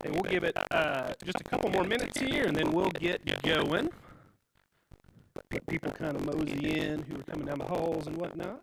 And we'll give it just a couple more minutes here, and then we'll get going. Let people kind of mosey in who are coming down the halls and whatnot.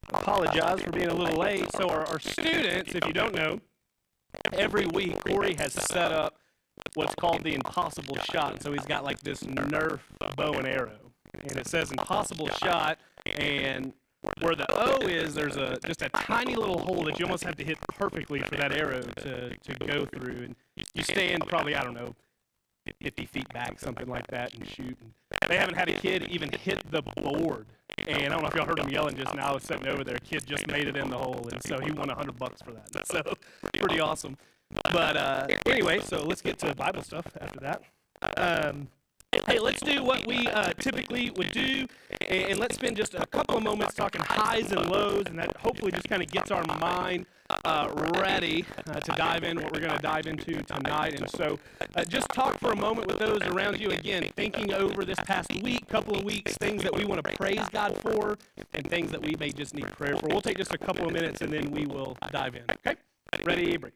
Apologize for being a little late. So our students, if you don't know, every week Corey has set up what's called the impossible shot. So he's got like this Nerf bow and arrow, and it says impossible shot, and where the O is, there's just a tiny little hole that you almost have to hit perfectly for that arrow to go through. And you stand probably, I don't know, 50 feet back, something like that, and shoot. And they haven't had a kid even hit the board. And I don't know if y'all heard him yelling just now. I was sitting over there. A kid just made it in the hole, and so he won $100 for that. So pretty awesome. But anyway, so let's get to Bible stuff after that. Hey, let's do what we typically would do, and let's spend just a couple of moments talking highs and lows, and that hopefully just kind of gets our mind ready to dive in what we're going to dive into tonight. And so just talk for a moment with those around you, again, thinking over this past week, couple of weeks, things that we want to praise God for, and things that we may just need prayer for. We'll take just a couple of minutes, and then we will dive in. Okay? Ready, break.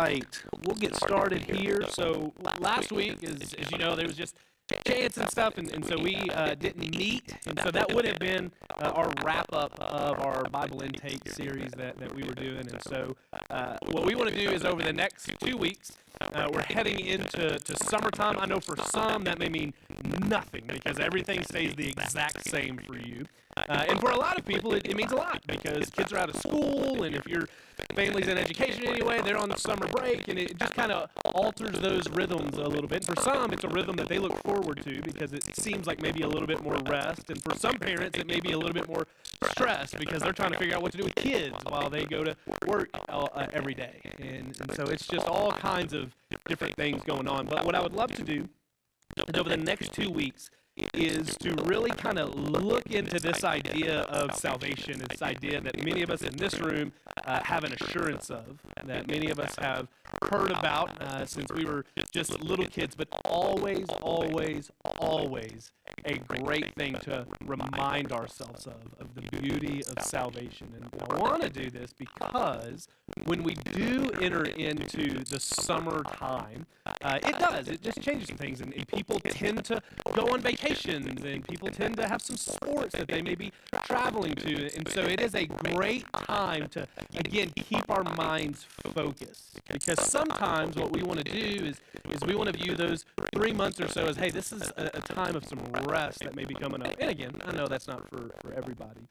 right, we'll get started here. So last week, as you know, there was just chants and stuff, and so we didn't meet, and so that would have been our wrap-up of our Bible intake series that we were doing. And so what we want to do is over the next 2 weeks, we're heading into summertime. I know for some that may mean nothing because everything stays the exact same for you. And for a lot of people, it means a lot because kids are out of school, and if your family's in education anyway, they're on the summer break, and it just kind of alters those rhythms a little bit. And for some, it's a rhythm that they look forward to because it seems like maybe a little bit more rest. And for some parents, it may be a little bit more stress because they're trying to figure out what to do with kids while they go to work every day. And so it's just all kinds of different things going on. But what I would love to do is over the next 2 weeks is to really kind of look into this idea of salvation, this idea that many of us in this room have an assurance of, that many of us have heard about since we were just little kids, but always, always, always a great thing to remind ourselves of the beauty of salvation. And I want to do this because when we do enter into the summertime, it just changes some things, and people tend to go on vacations, and people tend to have some sports that they may be traveling to, and so it is a great time to, again, keep our minds focused, because sometimes what we want to do is we want to view those 3 months or so as, hey, this is a time of some rest that may be coming up. And again, I know that's not for everybody,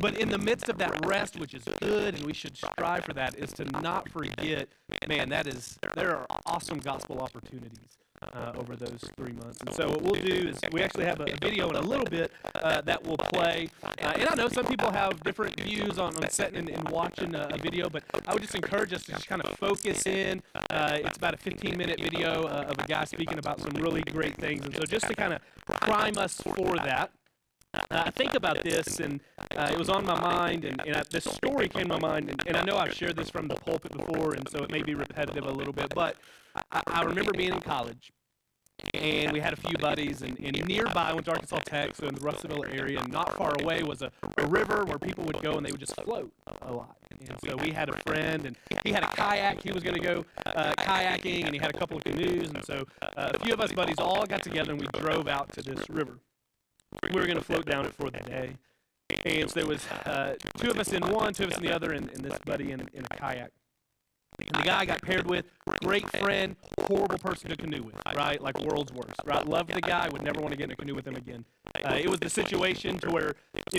but in the midst of that rest, which is good, and we should strive for that, is to not forget, man, there are awesome gospel opportunities over those 3 months. And so what we'll do is we actually have a video in a little bit that will play. And I know some people have different views on sitting and watching a video, but I would just encourage us to just kind of focus in. It's about a 15-minute video of a guy speaking about some really great things. And so just to kind of prime us for that, think about this, and it was on my mind, and this story came to my mind, and I know I've shared this from the pulpit before, and so it may be repetitive a little bit, but I remember being in college, and we had a few buddies, and nearby, I went to Arkansas Tech, so in the Russellville area, and not far away was a river where people would go, and they would just float a lot. And so we had a friend, and he had a kayak. He was going to go kayaking, and he had a couple of canoes, and so a few of us buddies all got together, and we drove out to this river. We were going to float down it for the day. And so there was 2 of us in one, 2 of us in the other, and this buddy in a kayak. And the guy I got paired with, great friend, horrible person to canoe with, right? Like world's worst, right? Loved the guy, would never want to get in a canoe with him again. It was the situation to where,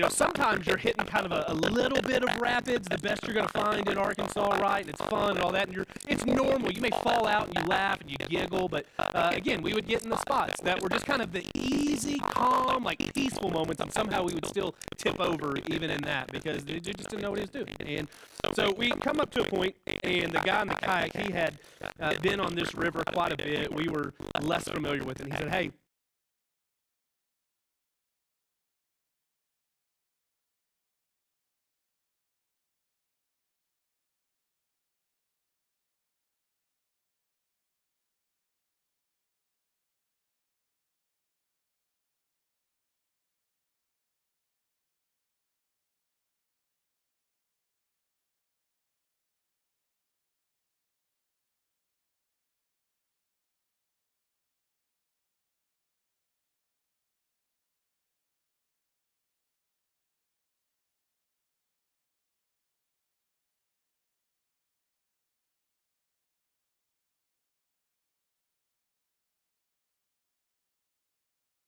sometimes you're hitting kind of a little bit of rapids, the best you're going to find in Arkansas, right? And it's fun and all that, and it's normal. You may fall out and you laugh and you giggle, but again, we would get in the spots that were just kind of the easy, calm, like peaceful moments, and somehow we would still tip over even in that because you just didn't know what he was doing. And so we come up to a point, and the guy in the kayak, he had been on this river quite a bit. We were less familiar with it. And he said, hey,